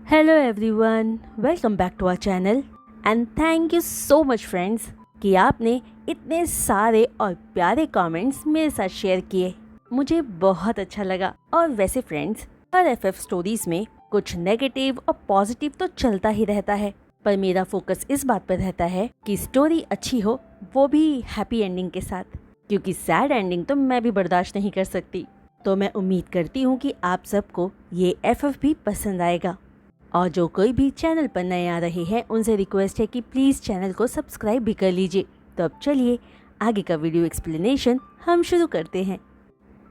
Hello everyone, welcome back to our channel and thank you so much friends कि आपने इतने सारे और प्यारे कमेंट्स मेरे साथ शेयर किए। मुझे बहुत अच्छा लगा। और वैसे फ्रेंड्स, हर एफएफ स्टोरीज में कुछ नेगेटिव और पॉजिटिव तो चलता ही रहता है, पर मेरा फोकस इस बात पर रहता है कि स्टोरी अच्छी हो, वो भी हैप्पी एंडिंग के साथ, क्योंकि सैड एंडिंग तो मैं भी बर्दाश्त नहीं कर सकती। तो मैं उम्मीद करती हूँ कि आप सबको ये एफएफ भी पसंद आएगा। और जो कोई भी चैनल पर नए आ रहे हैं उनसे रिक्वेस्ट है कि प्लीज़ चैनल को सब्सक्राइब भी कर लीजिए। तो अब चलिए आगे का वीडियो एक्सप्लेनेशन हम शुरू करते हैं।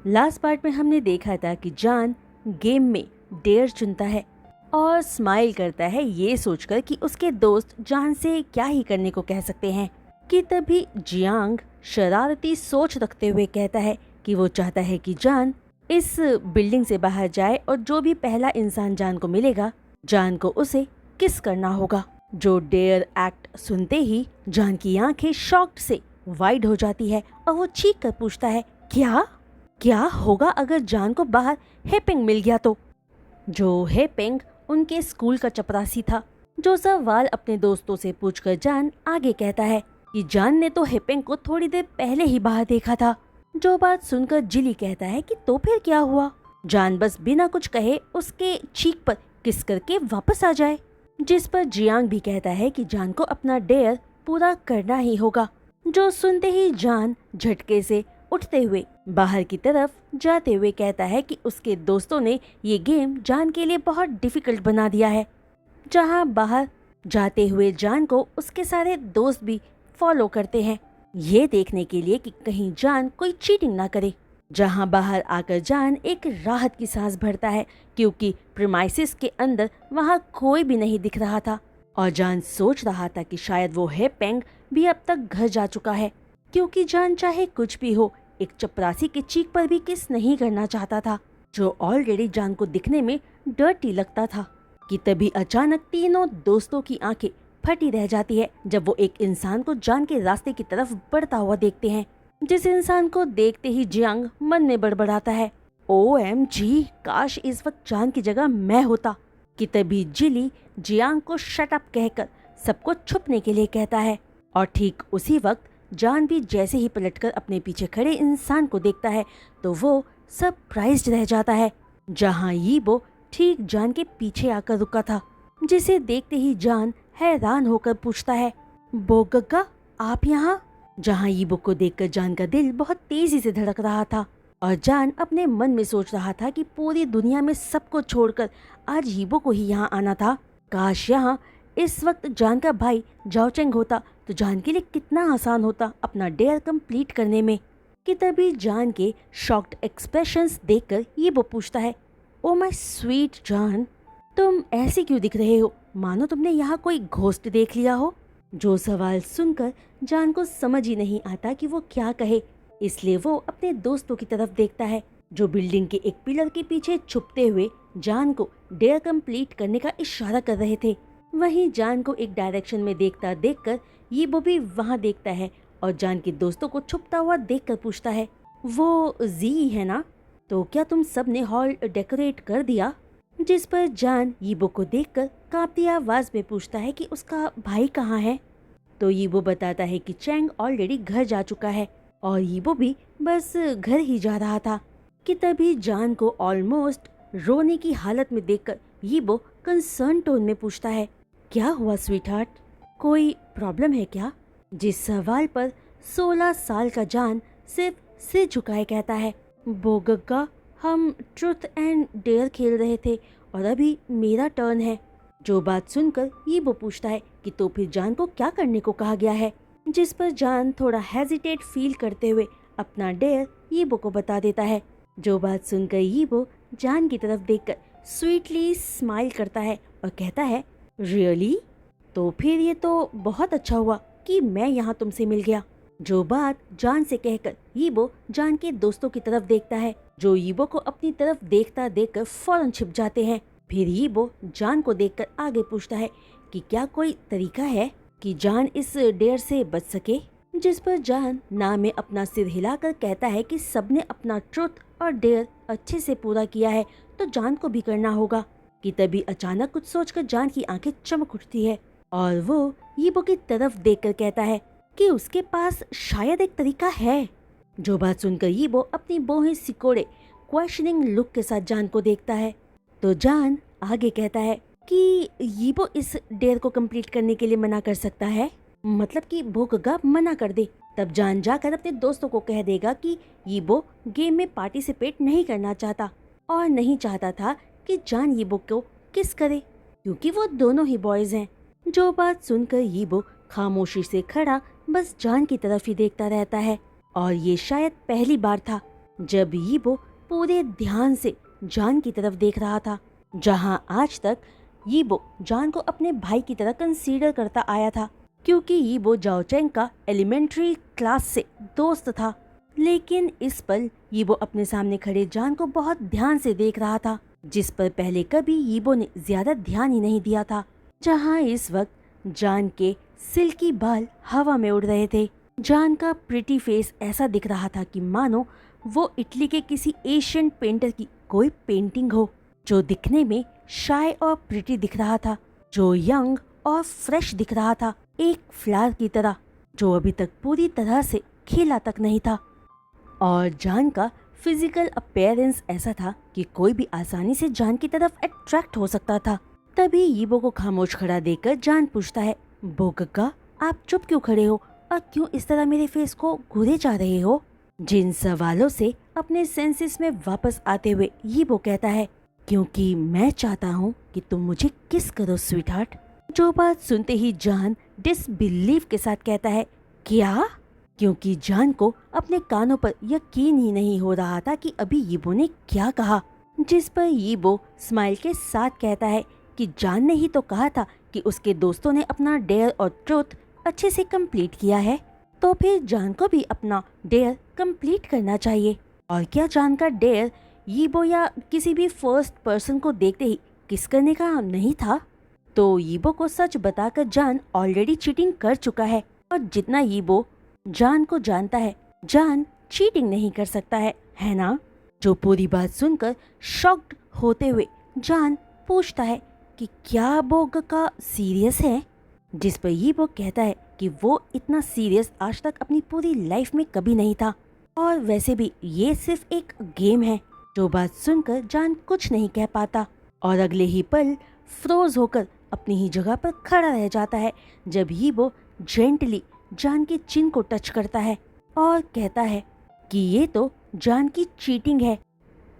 लास्ट पार्ट में हमने देखा था कि जान गेम में डेयर चुनता है और स्माइल करता है ये सोचकर कि उसके दोस्त जान से क्या ही करने को कह सकते हैं, कि तभी जियांग शरारती सोच रखते हुए कहता है कि वो चाहता है कि जान इस बिल्डिंग से बाहर जाए और जो भी पहला इंसान जान को मिलेगा, जान को उसे किस करना होगा। जो डेयर एक्ट सुनते ही जान की आंखें शॉक्ड से वाइड हो जाती है और वो चीख कर पूछता है, क्या क्या होगा अगर जान को बाहर हेपिंग मिल गया तो। जो हेपिंग उनके स्कूल का चपरासी था, जो सवाल अपने दोस्तों से पूछकर जान आगे कहता है कि जान ने तो हेपिंग को थोड़ी देर पहले ही बाहर देखा था। जो बात सुनकर जिली कहता है कि तो फिर क्या हुआ। जान बस बिना कुछ कहे उसके चीख पर किस करके वापस आ जाए, जिस पर जियांग भी कहता है कि जान को अपना डेयर पूरा करना ही होगा। जो सुनते ही जान झटके से उठते हुए बाहर की तरफ जाते हुए कहता है कि उसके दोस्तों ने ये गेम जान के लिए बहुत डिफिकल्ट बना दिया है। जहां बाहर जाते हुए जान को उसके सारे दोस्त भी फॉलो करते हैं, ये देखने के लिए कि कहीं जान कोई चीटिंग ना करे। जहां बाहर आकर जान एक राहत की सांस भरता है, क्योंकि प्रीमाइसिस के अंदर वहां कोई भी नहीं दिख रहा था। और जान सोच रहा था कि शायद वो हेपेंग भी अब तक घर जा चुका है, क्योंकि जान चाहे कुछ भी हो, एक चपरासी की चीख पर भी किस नहीं करना चाहता था, जो ऑलरेडी जान को दिखने में डर्टी लगता था। कि तभी अचानक तीनों दोस्तों की आंखें फटी रह जाती है जब वो एक इंसान को जान के रास्ते की तरफ बढ़ता हुआ देखते हैं, जिस इंसान को देखते ही जियांग मन में बड़बड़ाता है, OMG, काश इस वक्त जान की जगह मैं होता। कि तभी जिली जियांग को शट अप कहकर सबको छुपने के लिए कहता है। और ठीक उसी वक्त जान भी जैसे ही पलटकर अपने पीछे खड़े इंसान को देखता है तो वो सरप्राइज्ड रह जाता है, जहां यीबो ठीक जान के पीछे आकर रुका था, जिसे देखते ही जान हैरान होकर पूछता है, बोगग्गा आप यहाँ। जहां यीबो को देखकर जान का दिल बहुत तेजी से धड़क रहा था और जान अपने मन में सोच रहा था कि पूरी दुनिया में सबको छोड़कर आज यीबो को ही यहाँ आना था। काश यहाँ इस वक्त जान का भाई जाओचेंग होता तो जान के लिए कितना आसान होता अपना डेयर कंप्लीट करने में। कि तभी जान के शॉक्ड एक्सप्रेशंस देखकर यीबो पूछता है, ओ माय स्वीट जान, तुम ऐसे क्यों दिख रहे हो, मानो तुमने यहाँ कोई घोस्ट देख लिया हो। जो सवाल सुनकर जान को समझ ही नहीं आता कि वो क्या कहे, इसलिए वो अपने दोस्तों की तरफ देखता है, जो बिल्डिंग के एक पिलर के पीछे छुपते हुए जान को डेयर कंप्लीट करने का इशारा कर रहे थे। वहीं जान को एक डायरेक्शन में देखता देखकर यीबो भी वहां देखता है और जान के दोस्तों को छुपता हुआ देखकर पूछता है, वो जी है ना, तो क्या तुम सब ने हॉल डेकोरेट कर दिया। जिस पर जान यीबो को देखकर कांपती आवाज में पूछता है कि उसका भाई कहाँ है। तो यीबो बताता है कि चैंग ऑलरेडी घर जा चुका है और यीबो भी बस घर ही जा रहा था। कि तभी जान को ऑलमोस्ट रोने की हालत में देखकर यीबो कंसर्न टोन में पूछता है, क्या हुआ स्वीटहार्ट, कोई प्रॉब्लम है क्या। जिस सवाल पर 16 साल का जान सिर्फ सिर झुकाए कहता है, बोगग्गा, हम ट्रुथ एंड डेयर खेल रहे थे और अभी मेरा टर्न है। जो बात सुनकर यीबो पूछता है कि तो फिर जान को क्या करने को कहा गया है। जिस पर जान थोड़ा हेजिटेट फील करते हुए अपना डेयर यीबो को बता देता है। जो बात सुनकर यीबो जान की तरफ देखकर स्वीटली स्माइल करता है और कहता है, रियली, तो फिर ये तो बहुत अच्छा हुआ कि मैं यहाँ तुमसे मिल गया। जो बात जान से कहकर यीबो जान के दोस्तों की तरफ देखता है, जो यीबो को अपनी तरफ देखता देखकर फौरन छिप जाते हैं। फिर यीबो जान को देखकर आगे पूछता है कि क्या कोई तरीका है कि जान इस डेयर से बच सके। जिस पर जान ना में अपना सिर हिलाकर कहता है कि सबने अपना ट्रुथ और डेयर अच्छे से पूरा किया है तो जान को भी करना होगा। कि तभी अचानक कुछ सोचकर जान की आंखें चमक उठती है और वो यीबो की तरफ देखकर कहता है कि उसके पास शायद एक तरीका है। जो बात सुनकर यीबो अपनी बाहें सिकोड़े क्वेश्चनिंग लुक के साथ जान को देखता है। तो जान आगे कहता है कि यीबो इस डेयर को कंप्लीट करने के लिए मना कर सकता है, मतलब कि बोकुगा मना कर दे। तब जान जाकर अपने दोस्तों को कह देगा कि यीबो गेम में पार्टिसिपेट नहीं करना चाहता और नहीं चाहता था कि जान यीबो को किस करे, क्योंकि वो दोनों ही बॉयज हैं। जो बात सुनकर यीबो खामोशी से खड़ा बस जान की तरफ ही देखता रहता है और ये शायद पहली बार था जब यीबो पूरे ध्यान से जान की तरफ देख रहा था, जहां आज तक यीबो जान को अपने भाई की तरह कंसीडर करता आया था, क्योंकि यीबो जाओ चेंग का एलिमेंट्री क्लास से दोस्त था। लेकिन इस पल यीबो अपने सामने खड़े जान को बहुत ध्यान से देख रहा था, जिस पर पहले कभी यीबो ने ज्यादा ध्यान ही नहीं दिया था। जहां इस वक्त जान के सिल्की बाल हवा में उड़ रहे थे। जान का प्रिटी फेस ऐसा दिख रहा था कि मानो वो इटली के किसी एशियन पेंटर की कोई पेंटिंग हो, जो दिखने में शाय और प्रिटी दिख रहा था, जो यंग और फ्रेश दिख रहा था, एक फ्लावर की तरह जो अभी तक पूरी तरह से खिला तक नहीं था। और जान का फिजिकल अपीयरेंस ऐसा था कि कोई भी आसानी से जान की तरफ अट्रैक्ट हो सकता था। तभी यीबो को खामोश खड़ा देखकर जान पूछता है, बोकुगा आप चुप क्यों खड़े हो और क्यों इस तरह मेरे फेस को घूरे जा रहे हो? जिन सवालों से अपने सेंसेस में वापस आते हुए यीबो कहता है, क्योंकि मैं चाहता हूँ कि तुम मुझे किस करो स्वीट हार्ट। जो बात सुनते ही जान डिसबिलीव के साथ कहता है, क्या? क्योंकि जान को अपने कानों पर यकीन ही नहीं हो रहा था कि अभी यीबो ने क्या कहा। जिस पर यीबो स्माइल के साथ कहता है कि जान ने ही तो कहा था कि उसके दोस्तों ने अपना डेयर और ट्रुथ अच्छे से कंप्लीट किया है, तो फिर जान को भी अपना डेयर कंप्लीट करना चाहिए। और क्या जान का डेयर यीबो या किसी भी फर्स्ट पर्सन को देखते ही किस करने का नहीं था? तो यीबो को सच बताकर जान ऑलरेडी चीटिंग कर चुका है, और जितना यीबो जान को जानता है, जान चीटिंग नहीं कर सकता है ना? जो पूरी बात सुनकर शॉक्ड होते हुए जान पूछता है कि क्या बोकुगा सीरियस है? जिस पर यीबो कहता है कि वो इतना सीरियस आज तक अपनी पूरी लाइफ में कभी नहीं था, और वैसे भी ये सिर्फ एक गेम है। जो बात सुनकर जान कुछ नहीं कह पाता और अगले ही पल फ्रोज होकर अपनी ही जगह पर खड़ा रह जाता है, जब यीबो जेंटली जान के चिन को टच करता है और कहता है कि ये तो जान की चीटिंग है।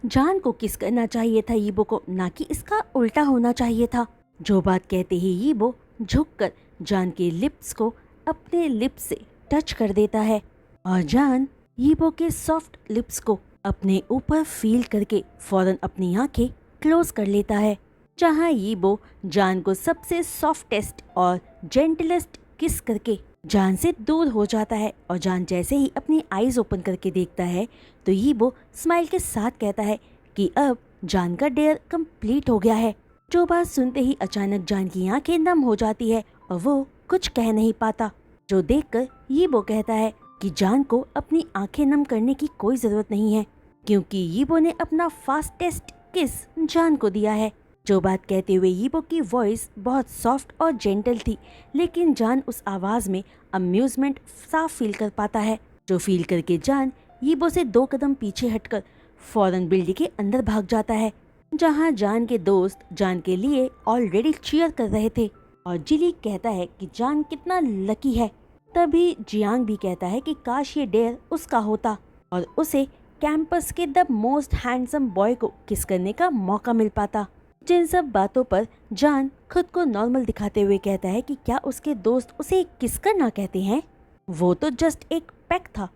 जान को किस करना चाहिए था यीबो को, ना कि इसका उल्टा होना चाहिए था। जो बात कहते ही यीबो झुककर जान के लिप्स को अपने लिप्स से टच कर देता है और जान यीबो के सॉफ्ट लिप्स को अपने ऊपर फील करके फौरन अपनी आंखें क्लोज कर लेता है, जहां यीबो जान को सबसे सॉफ्टेस्ट और जेंटलेस्ट किस करके जान से दूर हो जाता है। और जान जैसे ही अपनी आईज ओपन करके देखता है तो यीबो स्माइल के साथ कहता है कि अब जान का डेयर कंप्लीट हो गया है। जो बात सुनते ही अचानक जान की आंखें नम हो जाती है और वो कुछ कह नहीं पाता। जो देखकर यीबो कहता है कि जान को अपनी आंखें नम करने की कोई जरूरत नहीं है, क्योंकि यीबो ने अपना फास्टेस्ट किस जान को दिया है। जो बात कहते हुए यीबो की वॉइस बहुत सॉफ्ट और जेंटल थी, लेकिन जान उस आवाज में अम्यूजमेंट साफ फील कर पाता है। जो फील करके जान यीबो से 2 कदम पीछे हटकर फौरन बिल्डिंग के अंदर भाग जाता है, जहां जान के दोस्त जान के लिए ऑलरेडी चीयर कर रहे थे। और जिली कहता है कि जान कितना लकी है। तभी जियांग भी कहता है कि काश ये डेयर उसका होता और उसे कैंपस के द मोस्ट हैंडसम बॉय को किस करने का मौका मिल पाता। जिन सब बातों पर जान खुद को नॉर्मल दिखाते हुए कहता है कि क्या उसके दोस्त उसे किस करना कहते हैं, वो तो जस्ट एक पैक था।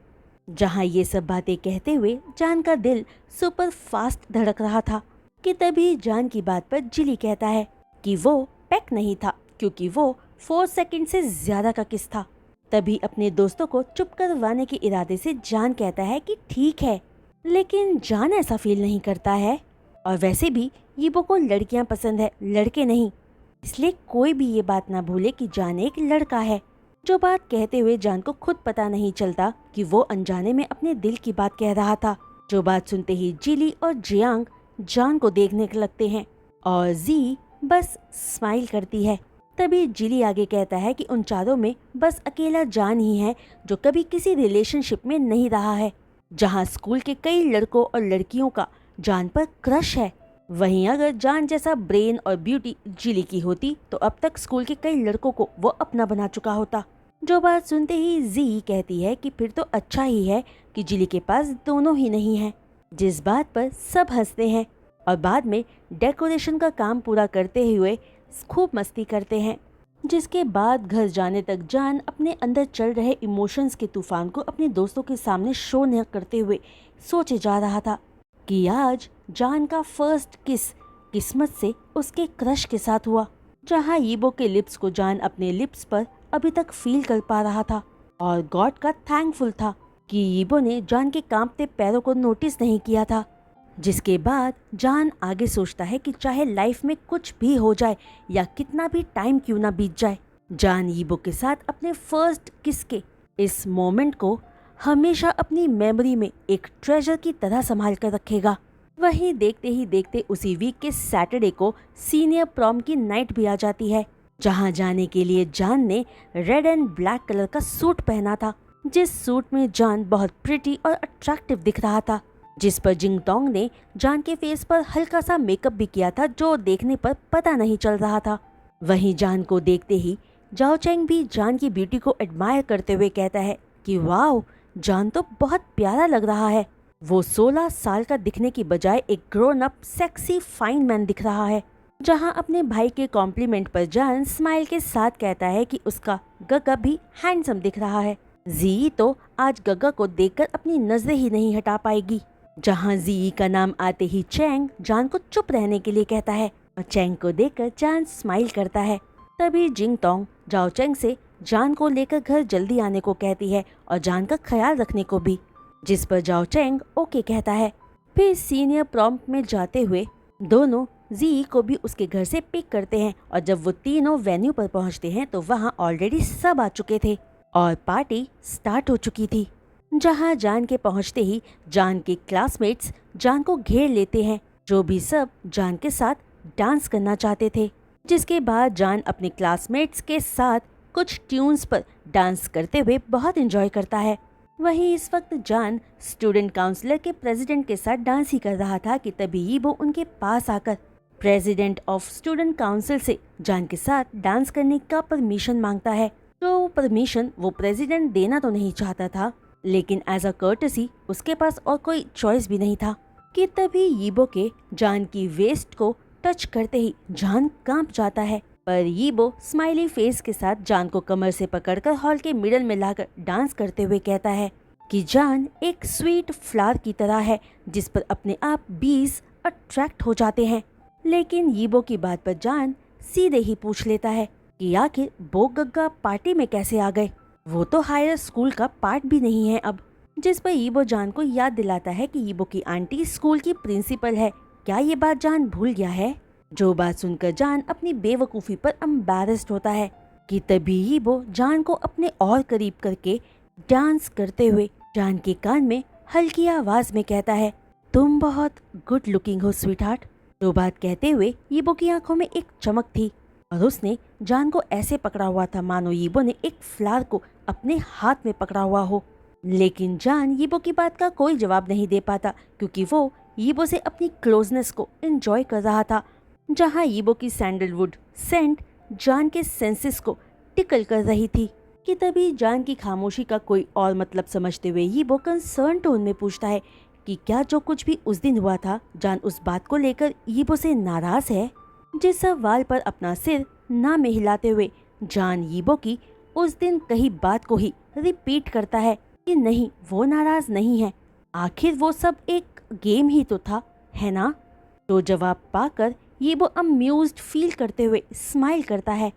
जहां ये सब बातें कहते हुए जान का दिल सुपर फास्ट धड़क रहा था कि तभी जान की बात पर जिली कहता है कि वो पैक नहीं था, क्योंकि वो 4 सेकंड से ज्यादा का किस था। तभी अपने दोस्तों को चुप करवाने के इरादे से जान कहता है कि ठीक है, लेकिन जान ऐसा फील नहीं करता है। और वैसे भी यीबो को लड़कियां पसंद है, लड़के नहीं, इसलिए कोई भी ये बात ना भूले कि जान एक लड़का है। जो बात कहते हुए जान को खुद पता नहीं चलता कि वो अनजाने में अपने दिल की बात कह रहा था। जो बात सुनते ही जिली और जियांग जान को देखने लगते हैं और जी बस स्माइल करती है। तभी जिली आगे कहता है कि उन चारों में बस अकेला जान ही है जो कभी किसी रिलेशनशिप में नहीं रहा है। जहाँ स्कूल के कई लड़कों और लड़कियों का जान पर क्रश है, वहीं अगर जान जैसा ब्रेन और ब्यूटी जिली की होती तो अब तक स्कूल के कई लड़कों को वो अपना बना चुका होता। जो बात सुनते ही जी कहती है कि फिर तो अच्छा ही है कि जिली के पास दोनों ही नहीं है। जिस बात पर सब हंसते हैं और बाद में डेकोरेशन का काम पूरा करते हुए खूब मस्ती करते हैं। जिसके बाद घर जाने तक जान अपने अंदर चल रहे इमोशंस के तूफान को अपने दोस्तों के सामने शो न करते हुए सोचे जा रहा था कि आज जान का फर्स्ट किस किस्मत से उसके क्रश के साथ हुआ। जहाँ यीबो के लिप्स को जान अपने लिप्स पर अभी तक फील कर पा रहा था और गॉड का थैंकफुल था कि यीबो ने जान के कांपते पैरों को नोटिस नहीं किया था। जिसके बाद जान आगे सोचता है कि चाहे लाइफ में कुछ भी हो जाए या कितना भी टाइम क्यों ना बीत जाए, जान यीबो के साथ अपने फर्स्ट किस के इस मोमेंट को हमेशा अपनी मेमोरी में एक ट्रेजर की तरह संभाल कर रखेगा। वहीं देखते ही देखते उसी वीक के सैटरडे को सीनियर प्रॉम की नाइट भी आ जाती है, जहां जाने के लिए जान ने रेड एंड ब्लैक कलर का सूट पहना था। जिस सूट में जान बहुत प्रिटी और अट्रैक्टिव दिख रहा था, जिस पर जिंगटोंग ने जान के फेस पर हल्का सा मेकअप भी किया था जो देखने पर पता नहीं चल रहा था। वहीं जान को देखते ही जाओ चेंग भी जान की ब्यूटी को एडमायर करते हुए कहता है कि वाओ, जान तो बहुत प्यारा लग रहा है। वो 16 साल का दिखने की बजाय एक grown up sexy fine man दिख रहा है। जहां अपने भाई के कॉम्प्लीमेंट पर जान स्माइल के साथ कहता है कि उसका गग्गा भी हैंडसम दिख रहा है। जी तो आज गग्गा को देखकर अपनी नजरें ही नहीं हटा पाएगी। जहां जी का नाम आते ही चैंग जान को चुप रहने के लिए कहता है और चैंग को देखकर जान स्माइल करता है। तभी जिंगटोंग जाओ चैंग से जान को लेकर घर जल्दी आने को कहती है और जान का ख्याल रखने को भी, जिस पर जाओ चैंग ओके कहता है। फिर सीनियर प्रॉम्प्ट में जाते हुए दोनों जी को भी उसके घर से पिक करते हैं और जब वो तीनों वेन्यू पर पहुंचते हैं तो वहां ऑलरेडी सब आ चुके थे और पार्टी स्टार्ट हो चुकी थी। जहां जान के पहुंचते ही जान के क्लासमेट्स जान को घेर लेते हैं, जो भी सब जान के साथ डांस करना चाहते थे। जिसके बाद जान अपने क्लासमेट्स के साथ कुछ ट्यून्स पर डांस करते हुए बहुत एंजॉय करता है। वहीं इस वक्त जान स्टूडेंट काउंसिलर के प्रेसिडेंट के साथ डांस ही कर रहा था कि तभी यीबो उनके पास आकर प्रेसिडेंट ऑफ स्टूडेंट काउंसिल से जान के साथ डांस करने का परमिशन मांगता है। तो परमिशन वो प्रेसिडेंट देना तो नहीं चाहता था, लेकिन एज अ कर्टसी उसके पास और कोई चॉइस भी नहीं था कि तभी यीबो के जान की वेस्ट को टच करते ही जान कांप जाता है। पर यीबो स्माइली फेस के साथ जान को कमर से पकड़कर हॉल के मिडल में लाकर डांस करते हुए कहता है कि जान एक स्वीट फ्लावर की तरह है जिस पर अपने आप बीज अट्रैक्ट हो जाते हैं। लेकिन यीबो की बात पर जान सीधे ही पूछ लेता है कि आखिर वो गग्गा पार्टी में कैसे आ गए, वो तो हायर स्कूल का पार्ट भी नहीं है अब। जिस पर यीबो जान को याद दिलाता है कि यीबो की आंटी स्कूल की प्रिंसिपल है। क्या ये बात जान भूल गया है? जो बात सुनकर जान अपनी बेवकूफ़ी पर एम्बैरेस्ड होता है कि तभी यीबो जान को अपने और करीब करके डांस करते हुए जान के कान में हल्की आवाज में कहता है, तुम बहुत गुड लुकिंग हो स्वीट हार्ट। जो बात कहते हुए यीबो की आंखों में एक चमक थी और उसने जान को ऐसे पकड़ा हुआ था मानो यीबो ने एक फ्लावर को अपने हाथ में पकड़ा हुआ हो। लेकिन जान यीबो की बात का कोई जवाब नहीं दे पाता क्योंकि वो यीबो से अपनी क्लोजनेस को एंजॉय कर रहा था। जहां यीबो की सैंडलवुड सेंट जान के सेंसेस को टिकल कर रही थी कि तभी जान की खामोशी का कोई और मतलब समझते हुए यीबो कंसर्न टोन में पूछता है कि क्या जो कुछ भी उस दिन हुआ था जान उस बात को लेकर यीबो से नाराज है। जिस सवाल पर अपना सिर ना में हिलाते हुए जान यीबो की उस दिन कही बात को ही रिपीट करता है कि नहीं, वो नाराज नहीं है, आखिर वो सब एक गेम ही तो था, है ना। तो जवाब पाकर यीबो अम्यूज्ड फील करते हुए स्माइल करता है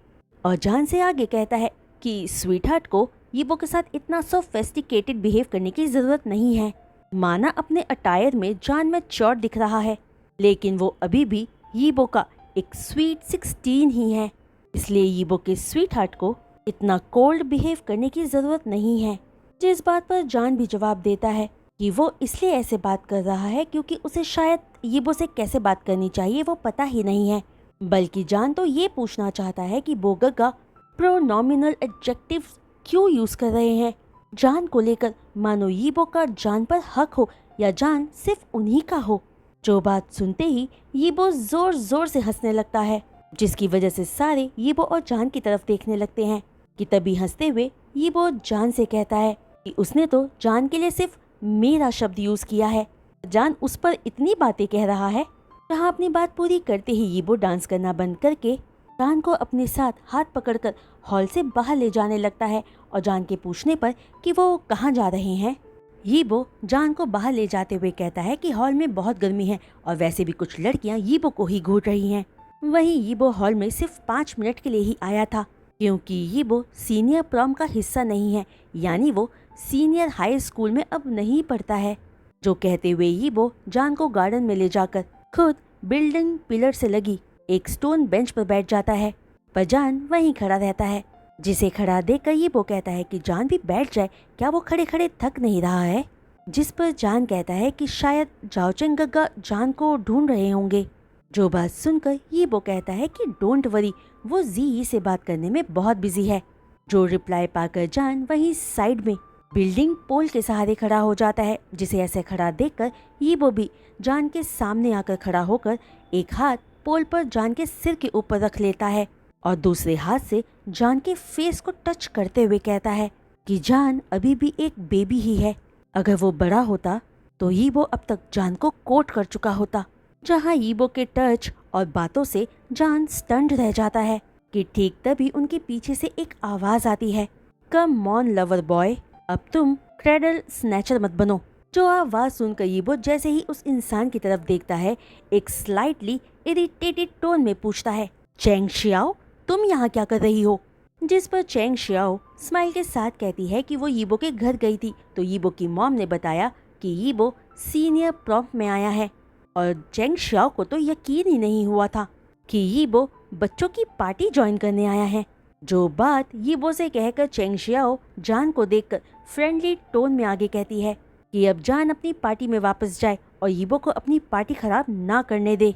और जान से आगे कहता है कि स्वीटहार्ट को यीबो के साथ इतना सोफिस्टिकेटेड बिहेव करने की जरूरत नहीं है। माना अपने अटायर में जान में चौड़ दिख रहा है, लेकिन वो अभी भी यीबो का एक स्वीट 16 ही है, इसलिए यीबो के स्वीटहार्ट को इतना कोल्ड बिहेव करने की जरूरत नहीं है। जिस बात पर जान भी जवाब देता है कि वो इसलिए ऐसे बात कर रहा है क्योंकि उसे शायद यीबो से कैसे बात करनी चाहिए वो पता ही नहीं है, बल्कि जान तो ये पूछना चाहता है कि बोगगा प्रोनोमिनल एडजेक्टिव क्यों यूज कर रहे हैं जान को लेकर, मानो यीबो का जान पर हक हो या जान सिर्फ उन्हीं का हो। जो बात सुनते ही यीबो जोर जोर से हंसने लगता है, जिसकी वजह से सारे यीबो और जान की तरफ देखने लगते हैं कि तभी हंसते हुए यीबो जान से कहता है कि उसने तो जान के लिए सिर्फ मेरा शब्द यूज किया है, जान उस पर इतनी बातें कह रहा है। जहाँ अपनी बात पूरी करते ही यीबो डांस करना बंद करके जान को अपने साथ हाथ पकड़कर हॉल से बाहर ले जाने लगता है और जान के पूछने पर कि वो कहाँ जा रहे हैं, यीबो जान को बाहर ले जाते हुए कहता है कि हॉल में बहुत गर्मी है और वैसे भी कुछ लड़कियां यीबो को ही घूर रही हैं। वहीं यीबो हॉल में सिर्फ 5 मिनट के लिए ही आया था, क्योंकि यीबो सीनियर प्रॉम का हिस्सा नहीं है, यानी वो सीनियर हाई स्कूल में अब नहीं पढ़ता है। जो कहते हुए यीबो जान को गार्डन में ले जाकर खुद बिल्डिंग पिलर से लगी एक स्टोन बेंच पर बैठ जाता है, पर जान वहीं खड़ा रहता है, जिसे खड़ा देखकर यीबो कहता है कि जान भी बैठ जाए, क्या वो खड़े खड़े थक नहीं रहा है। जिस पर जान कहता है कि शायद जाओचेंग गग्गा जान को ढूंढ रहे होंगे। जो बात सुनकर यीबो कहता है कि डोंट वरी, वो जी से बात करने में बहुत बिजी है। जो रिप्लाई पाकर जान वहीं साइड में बिल्डिंग पोल के सहारे खड़ा हो जाता है, जिसे ऐसे खड़ा देखकर यीबो भी जान के सामने आकर खड़ा होकर एक हाथ पोल पर जान के सिर के ऊपर रख लेता है और दूसरे हाथ से जान के फेस को टच करते हुए कहता है कि जान अभी भी एक बेबी ही है, अगर वो बड़ा होता तो यीबो अब तक जान को कोट कर चुका होता। जहाँ यीबो के टच और बातों से जान स्टन्ड रह जाता है कि ठीक तभी उनके पीछे से एक आवाज आती है, कम ऑन लवर बॉय, अब तुम क्रेडल स्नैचर मत बनो। जो आवाज सुनकर यीबो जैसे ही उस इंसान की तरफ देखता है, एक स्लाइटली इरिटेटेड टोन में पूछता है, चेंग शियाओ तुम यहाँ क्या कर रही हो? जिस पर चेंग शियाओ स्माइल के साथ कहती है कि वो यीबो के घर गई थी, तो यीबो की मॉम ने बताया कि यीबो सीनियर प्रॉम में आया है। और चेंग शियाओ को तो यकीन ही नहीं हुआ था कि यीबो बच्चों की पार्टी ज्वाइन करने आया है। जो बात यीबो से कहकर चेंग शियाओ जान को देखकर फ्रेंडली टोन में आगे कहती है कि अब जान अपनी पार्टी में वापस जाए और यीबो को अपनी पार्टी खराब ना करने दे।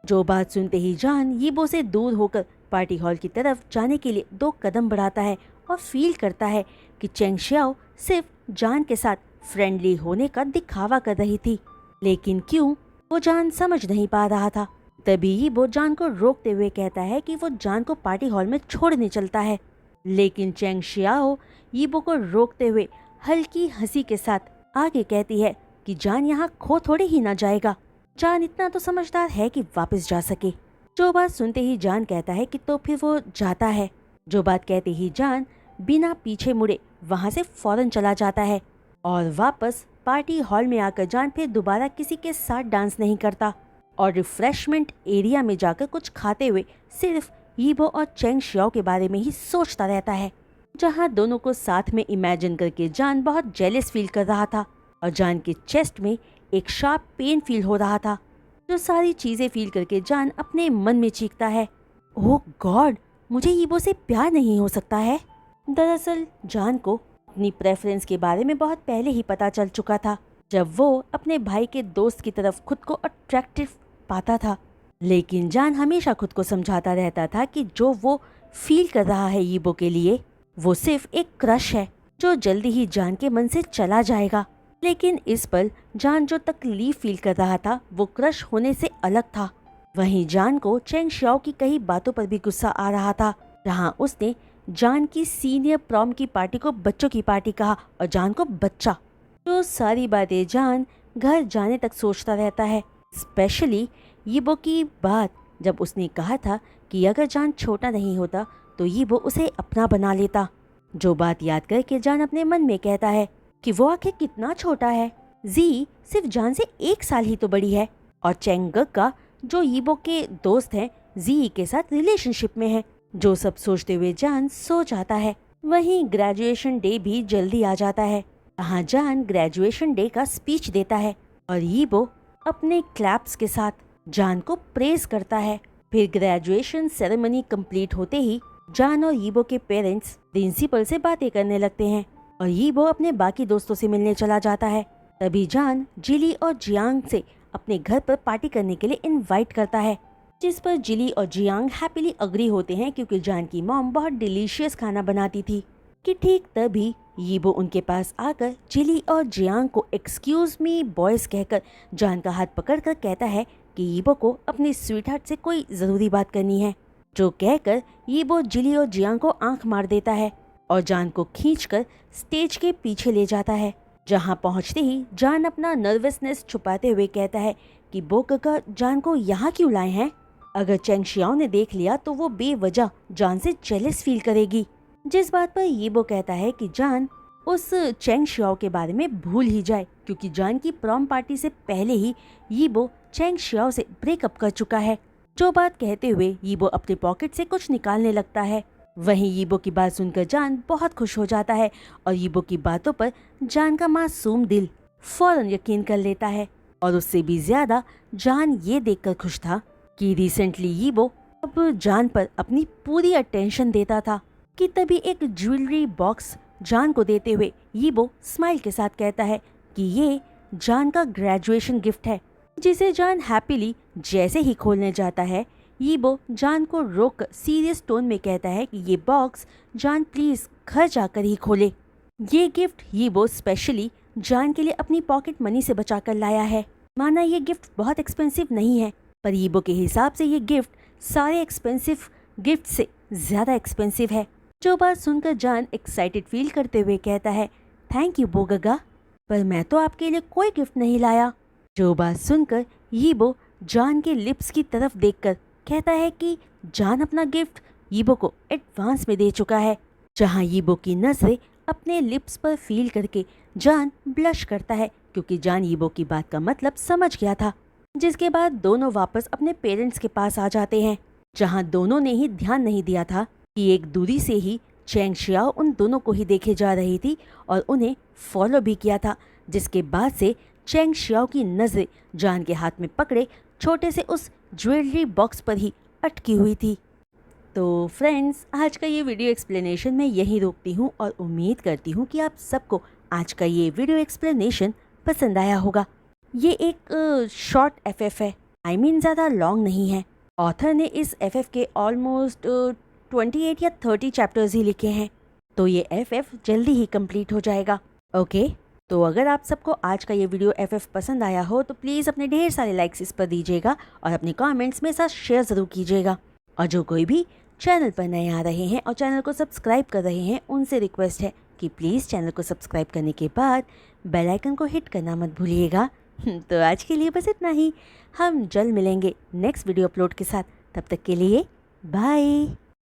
जो बात सुनते ही जान यीबो से दूर होकर पार्टी हॉल की तरफ जाने के लिए 2 कदम बढ़ाता है और फील करता है कि चेंग शियाओ सिर्फ जान के साथ फ्रेंडली होने का दिखावा कर रही थी, लेकिन क्यों वो जान समझ नहीं पा रहा था। तभी यीबो जान को रोकते हुए कहता है कि वो जान को पार्टी हॉल में छोड़ने चलता है, लेकिन चेंग शियाओ यीबो को रोकते हुए हल्की हंसी के साथ आगे कहती है कि जान यहाँ खो थोड़े ही ना जाएगा, जान इतना तो समझदार है कि वापस जा सके। जो बात सुनते ही जान कहता है कि तो फिर वो जाता है। जो बात कहते ही जान बिना पीछे मुड़े वहां से फौरन चला जाता है और वापस पार्टी हॉल में आकर जान फिर दोबारा किसी के साथ डांस नहीं करता और रिफ्रेशमेंट एरिया में जाकर कुछ खाते हुए सिर्फ यीबो और चेंग शियाओ के बारे में ही सोचता रहता है। जहां दोनों को साथ में इमेजिन करके जान बहुत जेलस फील कर रहा था और जान के चेस्ट में एक शार्प पेन फील हो रहा था। जो सारी चीजें फील करके जान अपने मन में चीखता है, ओह गॉड, मुझे यीबो से प्यार नहीं हो सकता है। दरअसल जान को अपनी प्रेफरेंस के बारे में बहुत पहले ही पता चल चुका था, जब वो अपने भाई के दोस्त की तरफ खुद को अट्रैक्टिव पाता था, लेकिन जान हमेशा खुद को समझाता रहता था कि जो वो फील कर रहा है यीबो के लिए वो सिर्फ एक क्रश है जो जल्दी ही जान के मन से चला जाएगा। लेकिन इस पल जान जो तकलीफ फील कर रहा था वो क्रश होने से अलग था। वहीं जान को चेंग शियाओ की कई बातों पर भी गुस्सा आ रहा था, जहां उसने जान की सीनियर प्रॉम की पार्टी को बच्चों की पार्टी कहा और जान को बच्चा। तो सारी बातें जान घर जाने तक सोचता रहता है, स्पेशली यीबो की बात जब उसने कहा था कि अगर जान छोटा नहीं होता तो यीबो उसे अपना बना लेता। जो बात याद करके जान अपने मन में कहता है कि वो आखिर कितना छोटा है, जी सिर्फ जान से 1 साल ही तो बड़ी है और चेंग गग्गा जो यीबो के दोस्त हैं जी के साथ रिलेशनशिप में है। जो सब सोचते हुए जान सो जाता है। वहीं ग्रेजुएशन डे भी जल्दी आ जाता है, जहाँ जान ग्रेजुएशन डे का स्पीच देता है और यीबो अपने क्लैप्स के साथ जान को प्रेज करता है। फिर ग्रेजुएशन सेरेमनी कंप्लीट होते ही जान और यीबो के पेरेंट्स प्रिंसिपल से बातें करने लगते हैं और यीबो अपने बाकी दोस्तों से मिलने चला जाता है। तभी जान जिली और जियांग से अपने घर पर पार्टी करने के लिए इनवाइट करता है, जिस पर जिली और जियांग हैप्पीली अग्री होते हैं क्योंकि जान की मॉम बहुत डिलीशियस खाना बनाती थी। कि ठीक तभी यीबो उनके पास आकर जिली और जियांग को एक्सक्यूज मी बॉयज कहकर जान का हाथ पकड़कर कहता है कि यीबो को अपनी स्वीटहार्ट से कोई जरूरी बात करनी है, जो कहकर यीबो जिली और जियांग को आंख मार देता है और जान को खींचकर स्टेज के पीछे ले जाता है, जहां पहुंचते ही जान अपना नर्वसनेस छुपाते हुए कहता है कि बो काका जान को यहाँ क्यों लाए हैं। अगर चेंग शियाओ ने देख लिया तो वो बेवजह जान से जेलस फील करेगी, जिस बात पर यीबो कहता है कि जान उस चेंग शियाओ के बारे में भूल ही जाए क्योंकि जान की प्रॉम पार्टी से पहले ही यीबो चेंग शियाओ से ब्रेकअप कर चुका है। जो बात कहते हुए यीबो अपने पॉकेट से कुछ निकालने लगता है। वहीं यीबो की बात सुनकर जान बहुत खुश हो जाता है और यीबो की बातों पर जान का मासूम दिल फौरन यकीन कर लेता है। और उससे भी ज्यादा जान ये देखकर खुश था कि रिसेंटली यीबो अब जान पर अपनी पूरी अटेंशन देता था कि तभी एक ज्वेलरी बॉक्स जान को देते हुए यीबो स्माइल के साथ कहता है कि ये जान का ग्रेजुएशन गिफ्ट है, जिसे जान हैप्पीली जैसे ही खोलने जाता है यीबो जान को रोक सीरियस टोन में कहता है कि ये बॉक्स जान प्लीज घर जाकर ही खोले। ये गिफ्ट यीबो स्पेशली जान के लिए अपनी पॉकेट मनी से बचाकर लाया है। माना ये गिफ्ट बहुत एक्सपेंसिव नहीं है, पर यीबो के हिसाब से ये गिफ्ट सारे एक्सपेंसिव गिफ्ट से ज्यादा एक्सपेंसिव है। जो बात सुनकर जान एक्साइटेड फील करते हुए कहता है थैंक यू बो गगा, पर मैं तो आपके लिए कोई गिफ्ट नहीं लाया। जो बात सुनकर यीबो जान के लिप्स की तरफ देखकर कहता है कि जान अपना गिफ्ट यीबो को एडवांस में दे चुका है, जहां यीबो की नजरें अपने लिप्स पर फील करके जान ब्लश करता है क्योंकि जान यीबो की बात का मतलब समझ गया था। जिसके बाद दोनों वापस अपने पेरेंट्स के पास आ जाते हैं, जहां दोनों ने ही ध्यान नहीं दिया था कि एक दूरी से ही चेंग शियाओ उन दोनों को ही देखे जा रही थी और उन्हें फॉलो भी किया था। जिसके बाद से चेंग शियाओ की नजरें जान के हाथ में पकड़े छोटे से उस ज्वेलरी बॉक्स पर ही अटकी हुई थी। तो फ्रेंड्स, आज का ये वीडियो एक्सप्लेनेशन मैं यहीं रोकती हूँ और उम्मीद करती हूँ कि आप सबको आज का ये वीडियो एक्सप्लेनेशन पसंद आया होगा। ये एक शॉर्ट एफएफ है, आई मीन ज़्यादा लॉन्ग नहीं है। ऑथर ने इस एफएफ के ऑलमोस्ट 28 या 30 चैप्टर्स ही लिखे हैं, तो ये एफएफ जल्दी ही कंप्लीट हो जाएगा। ओके, तो अगर आप सबको आज का ये वीडियो एफएफ पसंद आया हो तो प्लीज़ अपने ढेर सारे लाइक्स इस पर दीजिएगा और अपने कमेंट्स में साथ शेयर ज़रूर कीजिएगा। और जो कोई भी चैनल पर नए आ रहे हैं और चैनल को सब्सक्राइब कर रहे हैं, उनसे रिक्वेस्ट है कि प्लीज़ चैनल को सब्सक्राइब करने के बाद बेल आइकन को हिट करना मत भूलिएगा। तो आज के लिए बस इतना ही। हम जल्द मिलेंगे नेक्स्ट वीडियो अपलोड के साथ। तब तक के लिए बाय।